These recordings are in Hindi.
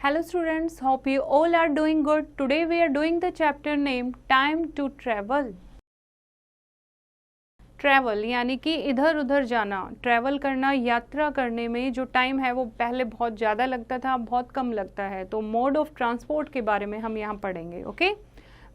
Hello students, hope you all are doing good. Today we are doing the chapter named Time to Travel. Travel यानी कि इधर उधर जाना, ट्रैवल करना, यात्रा करने में जो टाइम है वो पहले बहुत ज़्यादा लगता था, अब बहुत कम लगता है। तो मोड ऑफ ट्रांसपोर्ट के बारे में हम यहाँ पढ़ेंगे। Okay,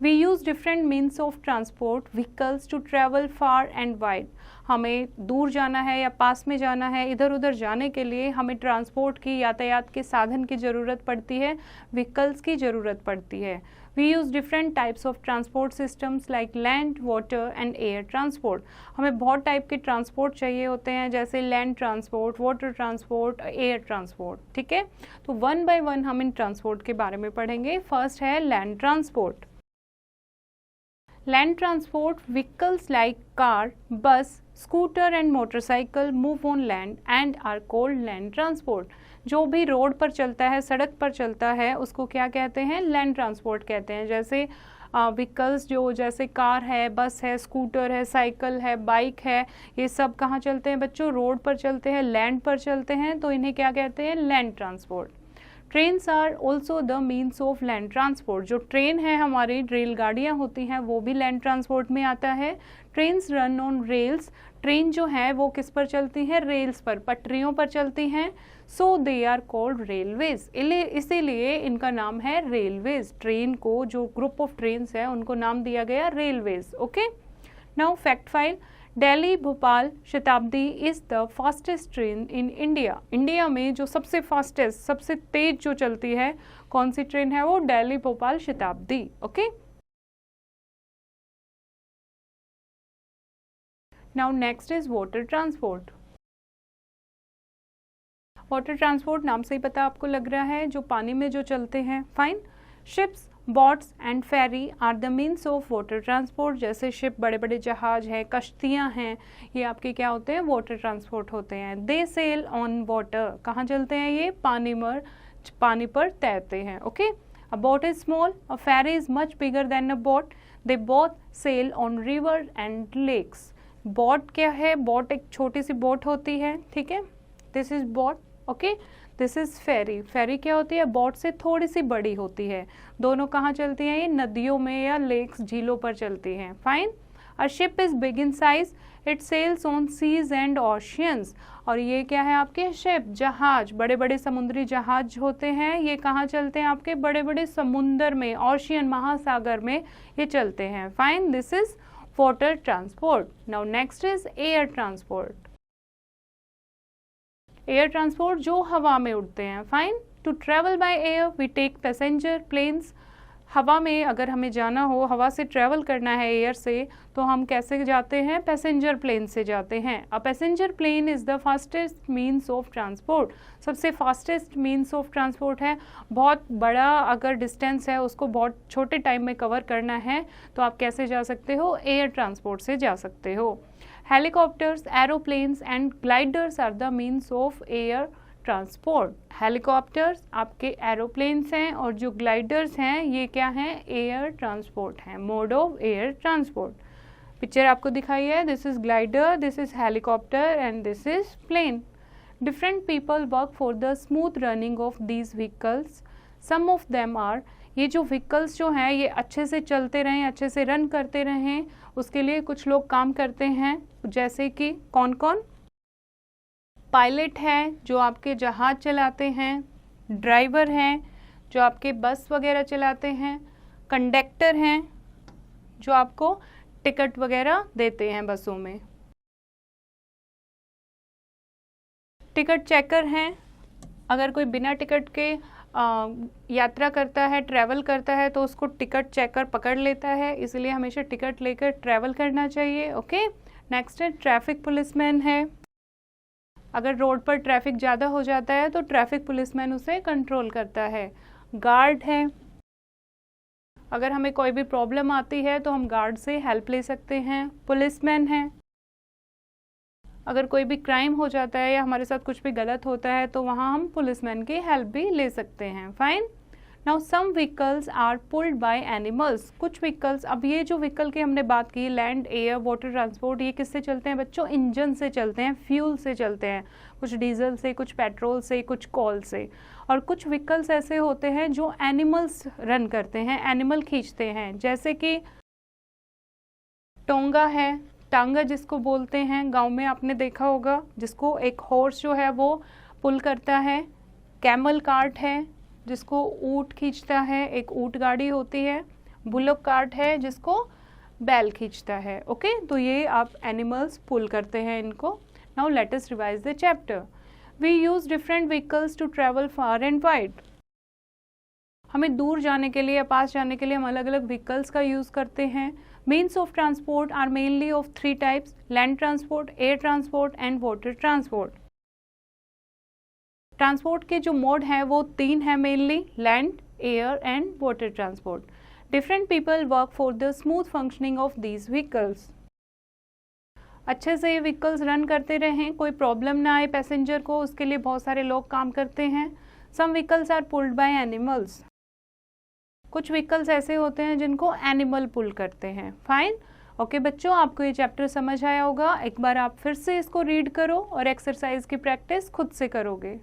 we use different means of transport vehicles to travel far and wide. हमें दूर जाना है या पास में जाना है, इधर उधर जाने के लिए हमें ट्रांसपोर्ट की, यातायात के साधन की ज़रूरत पड़ती है, व्हीकल्स की ज़रूरत पड़ती है। We use different types of transport systems like land, water and air transport. हमें बहुत टाइप के ट्रांसपोर्ट चाहिए होते हैं, जैसे land transport, water transport, air transport. ठीक है, तो वन बाय वन हम इन ट्रांसपोर्ट के बारे में पढ़ेंगे। फर्स्ट है land transport. Land transport, vehicles like car, bus, scooter and motorcycle move on land and are called land transport. जो भी रोड पर चलता है, सड़क पर चलता है, उसको क्या कहते हैं? लैंड ट्रांसपोर्ट कहते हैं। जैसे व्हीकल्स जो जैसे कार है, बस है, स्कूटर है, साइकिल है, बाइक है, ये सब कहाँ चलते हैं बच्चों? रोड पर चलते हैं, लैंड पर चलते हैं, तो इन्हें क्या कहते हैं? Land transport. Trains are also the means of land transport. जो ट्रेन है हमारी, रेलगाड़ियाँ होती हैं, वो भी लैंड ट्रांसपोर्ट में आता है। Trains run on rails. Train जो है वो किस पर चलती हैं? रेल्स पर, पटरियों पर चलती हैं। सो दे आर कॉल्ड रेलवेज। इसीलिए इनका नाम है रेलवेज। ट्रेन को, जो ग्रुप ऑफ ट्रेन्स है उनको नाम दिया गया railways. Okay, now fact file. Delhi Bhopal Shatabdi is the fastest train in India. India में जो सबसे फास्टेस्ट, सबसे तेज जो चलती है, कौन सी ट्रेन है वो? दिल्ली भोपाल शताब्दी। Okay, now next is water transport. Water transport नाम से ही पता आपको लग रहा है, जो पानी में जो चलते हैं। Fine. Ships, boats and ferry are the means of water transport. जैसे शिप, बड़े बड़े जहाज हैं, कश्तियाँ हैं, ये आपके क्या होते हैं? वाटर ट्रांसपोर्ट होते हैं। They sail on water. कहाँ चलते हैं ये? पानी पर तैरते हैं। Okay, a boat is small, a ferry is much bigger than a boat. They both sail on river and lakes. Boat क्या है? बोट एक छोटी सी बोट होती है, ठीक है, this is boat. Okay, this is ferry. Ferry क्या होती है? बोट से थोड़ी सी बड़ी होती है। दोनों कहाँ चलती हैं? ये नदियों में या लेक्स, झीलों पर चलती हैं। Fine. A ship is big in size, it sails on seas and oceans. और ये क्या है आपके? शिप, जहाज, बड़े बड़े समुद्री जहाज होते हैं, ये कहाँ चलते हैं? आपके बड़े बड़े समुंदर में, ओशियन, महासागर में ये चलते हैं। Fine, this is water transport. Now next is air transport. Air transport, जो हवा में उड़ते हैं। Fine. To travel by air we take passenger planes. हवा में अगर हमें जाना हो, हवा से ट्रेवल करना है एयर से, तो हम कैसे जाते हैं? पैसेंजर प्लेन से जाते हैं। A passenger plane is the fastest means of transport. सबसे फास्टेस्ट मीन्स ऑफ ट्रांसपोर्ट है। बहुत बड़ा अगर डिस्टेंस है, उसको बहुत छोटे टाइम में कवर करना है, तो आप कैसे जा सकते हो? एयर ट्रांसपोर्ट से जा सकते हो। Helicopters, aeroplanes and gliders are the means of air transport. Helicopters आपके एरोप्लेन्स हैं, और जो ग्लाइडर्स हैं ये क्या हैं? एयर ट्रांसपोर्ट हैं, mode of air transport. Picture आपको दिखाई है, this is glider, this is helicopter and this is plane. Different people work for the smooth running of these vehicles. Some of them are, ये जो व्हीकल्स जो हैं ये अच्छे से चलते रहें, अच्छे से रन करते रहें, उसके लिए कुछ लोग काम करते हैं। जैसे कि कौन कौन? पायलट हैं जो आपके जहाज चलाते हैं, ड्राइवर हैं जो आपके बस वगैरह चलाते हैं, कंडक्टर हैं जो आपको टिकट वगैरह देते हैं बसों में, टिकट चेकर हैं, अगर कोई बिना टिकट के यात्रा करता है, ट्रैवल करता है, तो उसको टिकट चेकर पकड़ लेता है, इसलिए हमेशा टिकट लेकर ट्रैवल करना चाहिए। ओके, नेक्स्ट है ट्रैफिक पुलिसमैन है। अगर रोड पर ट्रैफिक ज़्यादा हो जाता है तो ट्रैफिक पुलिसमैन उसे कंट्रोल करता है। गार्ड है, अगर हमें कोई भी प्रॉब्लम आती है तो हम गार्ड से हेल्प ले सकते हैं। पुलिसमैन है, अगर कोई भी क्राइम हो जाता है या हमारे साथ कुछ भी गलत होता है तो वहाँ हम पुलिसमैन की हेल्प भी ले सकते हैं। Fine. Now some vehicles are pulled by animals, कुछ व्हीकल्स, अब ये जो व्हीकल की हमने बात की लैंड एयर वाटर ट्रांसपोर्ट, ये किससे चलते हैं बच्चों? इंजन से चलते हैं, फ्यूल से चलते हैं, कुछ डीजल से, कुछ पेट्रोल से, कुछ कॉल से। और कुछ व्हीकल्स ऐसे होते हैं जो एनिमल्स रन करते हैं, एनिमल खींचते हैं, जैसे कि टोंगा है, टांगा जिसको बोलते हैं, गांव में आपने देखा होगा, जिसको एक हॉर्स जो है वो पुल करता है। कैमल कार्ट है जिसको ऊंट खींचता है, एक ऊंट गाड़ी होती है। बुलक कार्ट है जिसको बैल खींचता है। ओके, तो ये आप एनिमल्स पुल करते हैं इनको। Now let us revise the chapter. We use different vehicles to travel far and wide. हमें दूर जाने के लिए या पास जाने के लिए हम अलग अलग व्हीकल्स का यूज़ करते हैं। Means of transport are mainly of 3 types, land transport, air transport and water transport. Transport के जो मोड हैं वो 3 हैं mainly, land, air and water transport. Different people work for the smooth functioning of these vehicles. अच्छे से ये व्हीकल्स रन करते रहें, कोई प्रॉब्लम ना आए पैसेंजर को, उसके लिए बहुत सारे लोग काम करते हैं। Some vehicles are pulled by animals, कुछ व्हीकल्स ऐसे होते हैं जिनको एनिमल पुल करते हैं। फाइन, ओके बच्चों, आपको ये चैप्टर समझ आया होगा। एक बार आप फिर से इसको रीड करो और एक्सरसाइज की प्रैक्टिस खुद से करोगे।